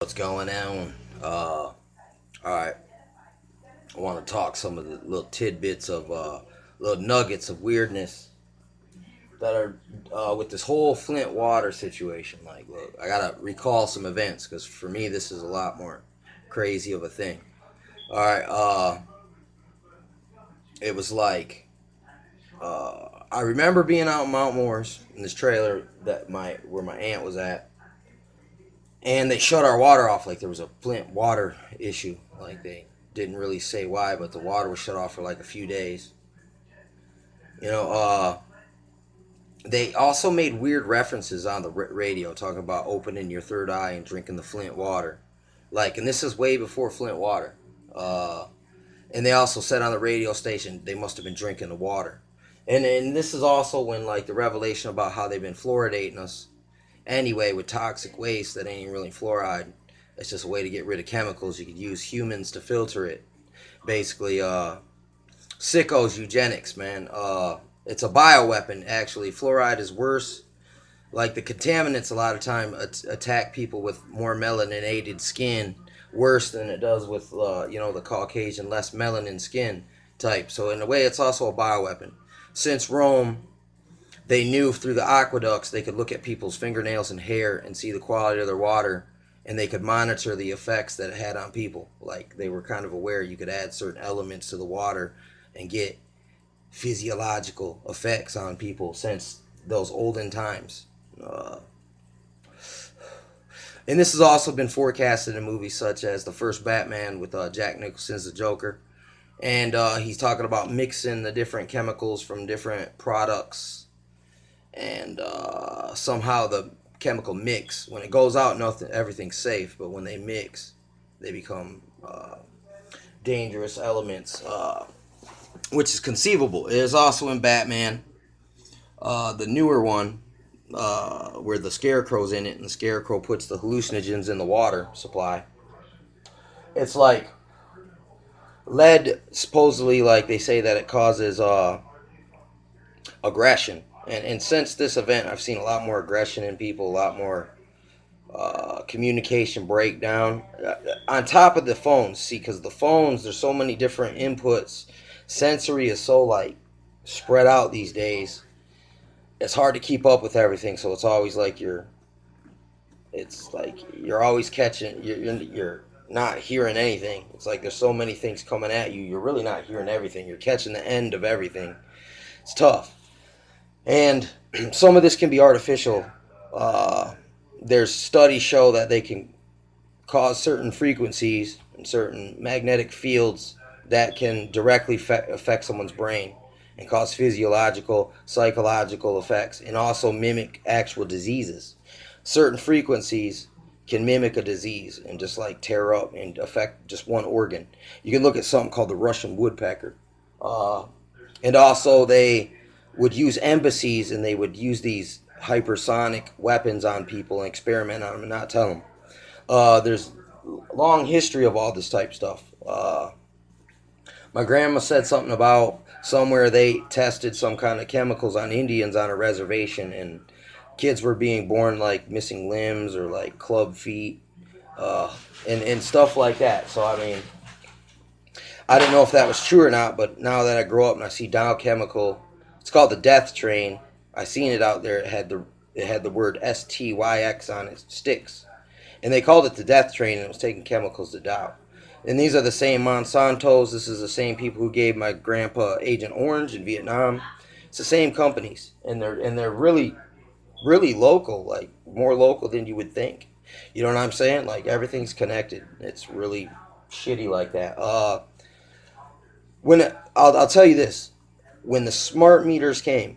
What's going on? All right, I want to talk some of the little tidbits of little nuggets of weirdness that are with this whole Flint water situation. Like, look, I gotta recall some events because for me this is a lot more crazy of a thing. All right, it was like I remember being out in Mount Morris in this trailer that my where my aunt was at, and they shut our water off. Like there was a Flint water issue. Like they didn't really say why, but the water was shut off for like a few days. You know, they also made weird references on the radio talking about opening your third eye and drinking the Flint water. Like, and this is way before Flint water. Uh, and they also said on the radio station they must have been drinking the water. And this is also when like the revelation about how they've been fluoridating us anyway with toxic waste that ain't really fluoride. It's just a way to get rid of chemicals. You could use humans to filter it. Basically, sickos eugenics, man. It's a bioweapon, actually. Fluoride is worse. Like the contaminants, a lot of time attack people with more melaninated skin worse than it does with, the Caucasian, less melanin skin type. So in a way, it's also a bioweapon. Since Rome, they knew through the aqueducts they could look at people's fingernails and hair and see the quality of their water, and they could monitor the effects that it had on people. Like they were kind of aware you could add certain elements to the water and get physiological effects on people since those olden times. Uh, and this has also been forecasted in movies such as the first Batman with Jack Nicholson's the Joker. And he's talking about mixing the different chemicals from different products, and somehow the chemical mix when it goes out, nothing, everything's safe. But when they mix, they become dangerous elements, which is conceivable. It is also in Batman, the newer one, where the Scarecrow's in it, and the Scarecrow puts the hallucinogens in the water supply. It's like lead, supposedly, like they say that it causes aggression. And since this event, I've seen a lot more aggression in people, a lot more communication breakdown. On top of the phones, see, because the phones, there's so many different inputs. Sensory is so like spread out these days. It's hard to keep up with everything, so it's always like it's like you're always catching, you're not hearing anything. It's like there's so many things coming at you. You're really not hearing everything. You're catching the end of everything. It's tough. And some of this can be artificial. There's studies show that they can cause certain frequencies and certain magnetic fields that can directly affect someone's brain and cause physiological, psychological effects, and also mimic actual diseases. Certain frequencies can mimic a disease and just like tear up and affect just one organ. You can look at something called the Russian woodpecker. Uh, and also, they would use embassies and they would use these hypersonic weapons on people and experiment on them and not tell them. There's a long history of all this type of stuff. My grandma said something about somewhere they tested some kind of chemicals on Indians on a reservation, and kids were being born like missing limbs or like club feet, uh, and stuff like that. So I mean, I didn't know if that was true or not, but now that I grow up and I see Dow Chemical, it's called the Death Train. I seen it out there. It had the word STYX on it, sticks, and they called it the Death Train, and it was taking chemicals to Dow. And these are the same Monsantos. This is the same people who gave my grandpa Agent Orange in Vietnam. It's the same companies, and they're really really local, like more local than you would think. You know what I'm saying? Like everything's connected. It's really shitty like that. When I'll tell you this, when the smart meters came,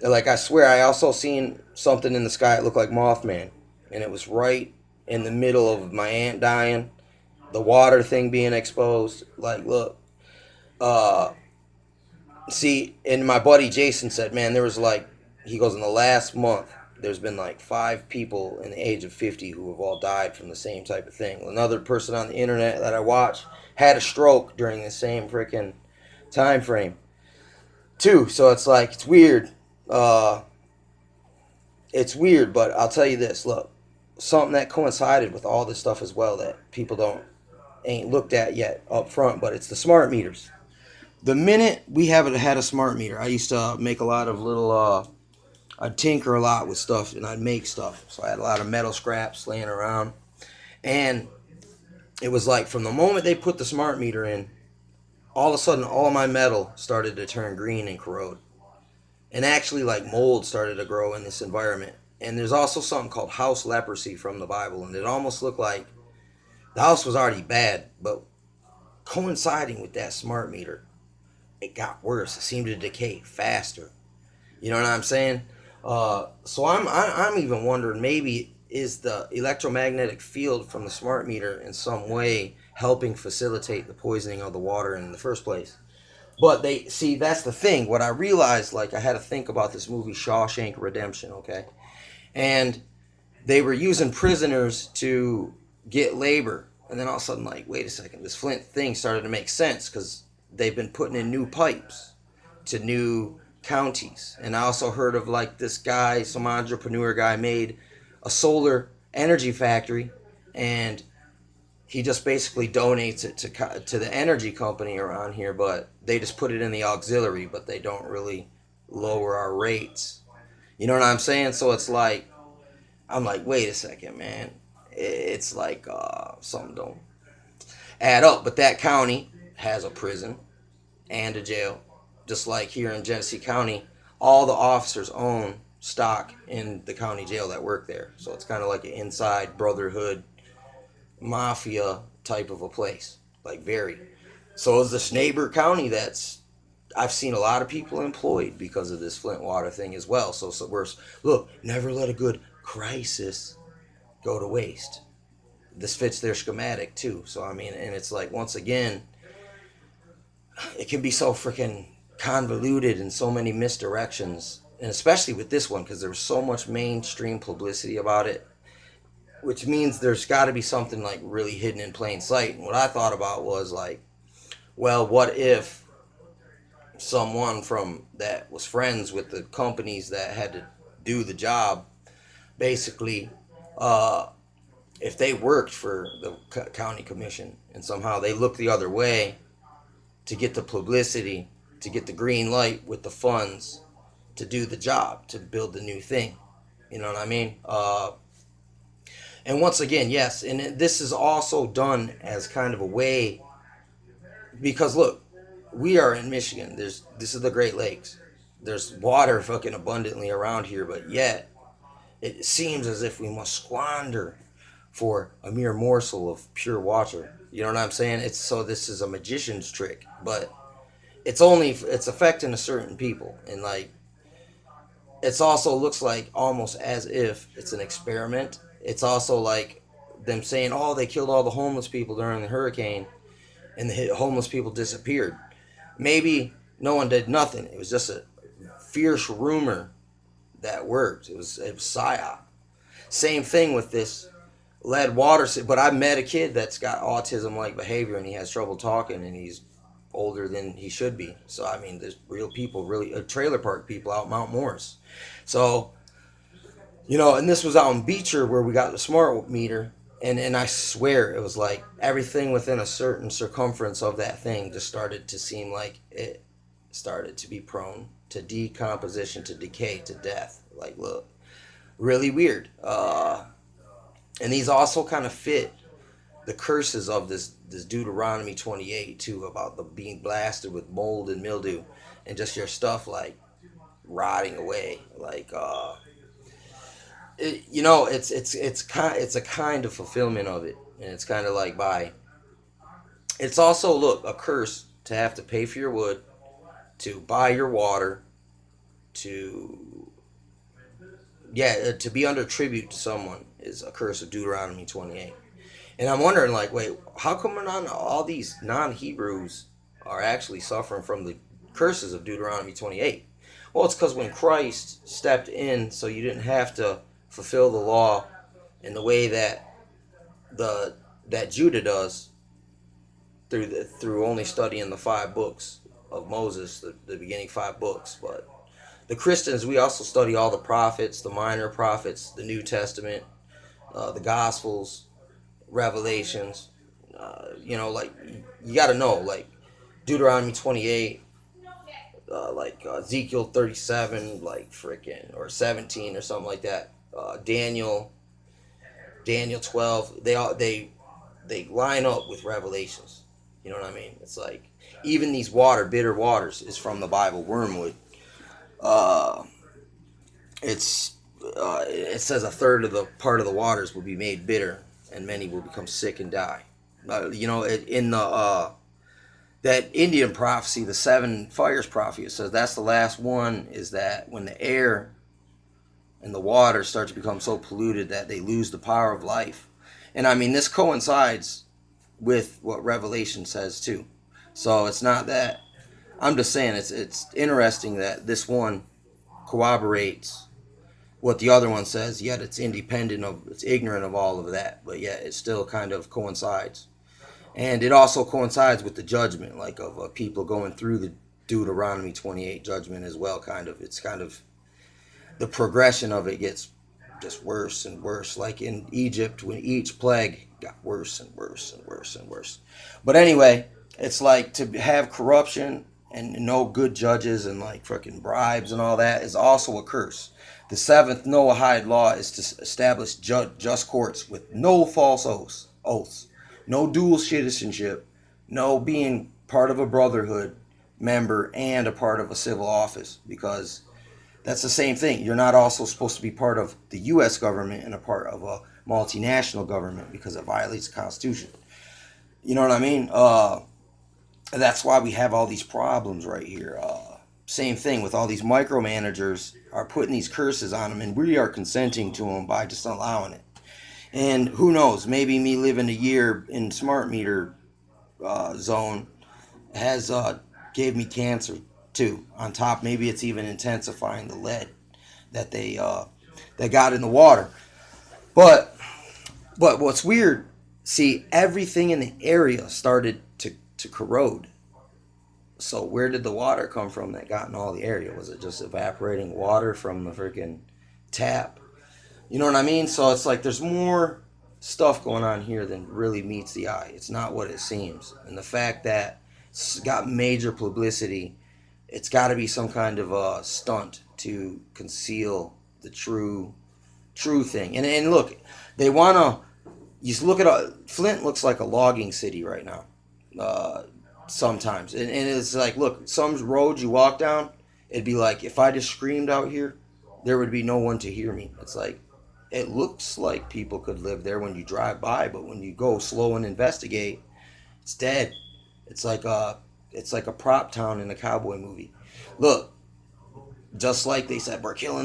like I swear, I also seen something in the sky that looked like Mothman, and it was right in the middle of my aunt dying, the water thing being exposed. Like, look, uh, see, and my buddy Jason said, man, there was like, he goes, in the last month, there's been like 5 people in the age of 50 who have all died from the same type of thing. Another person on the internet that I watch had a stroke during the same freaking time frame too. So it's like it's weird. Uh, it's weird, but I'll tell you this. Look, something that coincided with all this stuff as well that people don't ain't looked at yet up front, but it's the smart meters. The minute we haven't had a smart meter, I used to make a lot of little I'd tinker a lot with stuff and I'd make stuff. So I had a lot of metal scraps laying around. And it was like from the moment they put the smart meter in, all of a sudden all of my metal started to turn green and corrode. And actually like mold started to grow in this environment. And there's also something called house leprosy from the Bible, and it almost looked like the house was already bad, but coinciding with that smart meter, it got worse. It seemed to decay faster. You know what I'm saying? So I'm even wondering, maybe is the electromagnetic field from the smart meter in some way helping facilitate the poisoning of the water in the first place? But they see, that's the thing. What I realized, like, I had to think about this movie Shawshank Redemption, okay? And they were using prisoners to get labor, and then all of a sudden, like, wait a second, this Flint thing started to make sense because they've been putting in new pipes to new counties. And I also heard of like this guy, some entrepreneur guy, made a solar energy factory, and he just basically donates it to the energy company around here, but they just put it in the auxiliary, but they don't really lower our rates. You know what I'm saying? So it's like, I'm like, wait a second, man. It's like something don't add up. But that county has a prison and a jail. Just like here in Genesee County, all the officers own stock in the county jail that work there. So it's kind of like an inside brotherhood, mafia type of a place. Like very. So is this neighbor county that's I've seen a lot of people employed because of this Flint water thing as well. So we're look, never let a good crisis go to waste. This fits their schematic too. So I mean, and it's like once again, it can be so freaking convoluted in so many misdirections, and especially with this one because there was so much mainstream publicity about it, which means there's got to be something like really hidden in plain sight. And what I thought about was like, well, what if someone from that was friends with the companies that had to do the job, basically, if they worked for the county commission and somehow they looked the other way to get the publicity, to get the green light with the funds to do the job, to build the new thing. You know what I mean? And once again, yes, and this is also done as kind of a way, because look, we are in Michigan. This is the Great Lakes. There's water fucking abundantly around here, but yet it seems as if we must squander for a mere morsel of pure water. You know what I'm saying? It's so this is a magician's trick, but it's affecting a certain people, and like it's also looks like almost as if it's an experiment. It's also like them saying, "Oh, they killed all the homeless people during the hurricane, and the homeless people disappeared." Maybe no one did nothing. It was just a fierce rumor that worked. It was psyop. Same thing with this lead water. But I met a kid that's got autism-like behavior, and he has trouble talking, and he's older than he should be. So I mean, there's real people, really trailer park people out Mount Morris. So and this was out in Beecher where we got the smart meter, and I swear it was like everything within a certain circumference of that thing just started to seem like it started to be prone to decomposition, to decay, to death. Like, look, really weird. And these also kind of fit the curses of this Deuteronomy 28 too, about the being blasted with mold and mildew, and just your stuff like rotting away. Like, it's a kind of fulfillment of it, and it's kind of like it's also look a curse to have to pay for your wood, to buy your water, to to be under tribute to someone is a curse of Deuteronomy 28. And I'm wondering, like, wait, how come all these non-Hebrews are actually suffering from the curses of Deuteronomy 28? Well, it's because when Christ stepped in, so you didn't have to fulfill the law in the way that that Judah does through only studying the 5 books of Moses, the beginning 5 books. But the Christians, we also study all the prophets, the minor prophets, the New Testament, the Gospels, Revelations. Like you got to know, like Deuteronomy 28, like Ezekiel 37, like freaking or 17 or something like that. Daniel 12. They line up with Revelations. You know what I mean? It's like even these bitter waters, is from the Bible. Wormwood. Uh, it says a third of the part of the waters will be made bitter, and many will become sick and die. In the that Indian prophecy, the seven fires prophecy, it says that's the last one. Is that when the air and the water start to become so polluted that they lose the power of life? And I mean, this coincides with what Revelation says too. So it's not that, I'm just saying it's interesting that this one corroborates what the other one says, yet it's it's ignorant of all of that, but yet it still kind of coincides. And it also coincides with the judgment, like of people going through the Deuteronomy 28 judgment as well. It's kind of the progression of it gets just worse and worse. Like in Egypt, when each plague got worse and worse and worse and worse. But anyway, it's like to have corruption and no good judges and like freaking bribes and all that is also a curse. The seventh Noahide law is to establish just courts with no false oaths, no dual citizenship, no being part of a brotherhood member and a part of a civil office, because that's the same thing. You're not also supposed to be part of the U.S. government and a part of a multinational government, because it violates the Constitution. You know what I mean? That's why we have all these problems right here. Same thing with all these micromanagers are putting these curses on them, and we are consenting to them by just allowing it. And who knows? Maybe me living a year in smart meter zone has gave me cancer too. On top, maybe it's even intensifying the lead that they got in the water. But what's weird? See, everything in the area started to corrode. So where did the water come from that got in all the area? Was it just evaporating water from the freaking tap? You know what I mean? So it's like there's more stuff going on here than really meets the eye. It's not what it seems. And the fact that it's got major publicity, it's got to be some kind of a stunt to conceal the true thing. And look, they want to. You look at Flint looks like a logging city right now. Sometimes, and it's like, look, some roads you walk down, it'd be like if I just screamed out here, there would be no one to hear me. It's like it looks like people could live there when you drive by, but when you go slow and investigate, it's dead. It's like a prop town in a cowboy movie. Look, just like they said, we're killing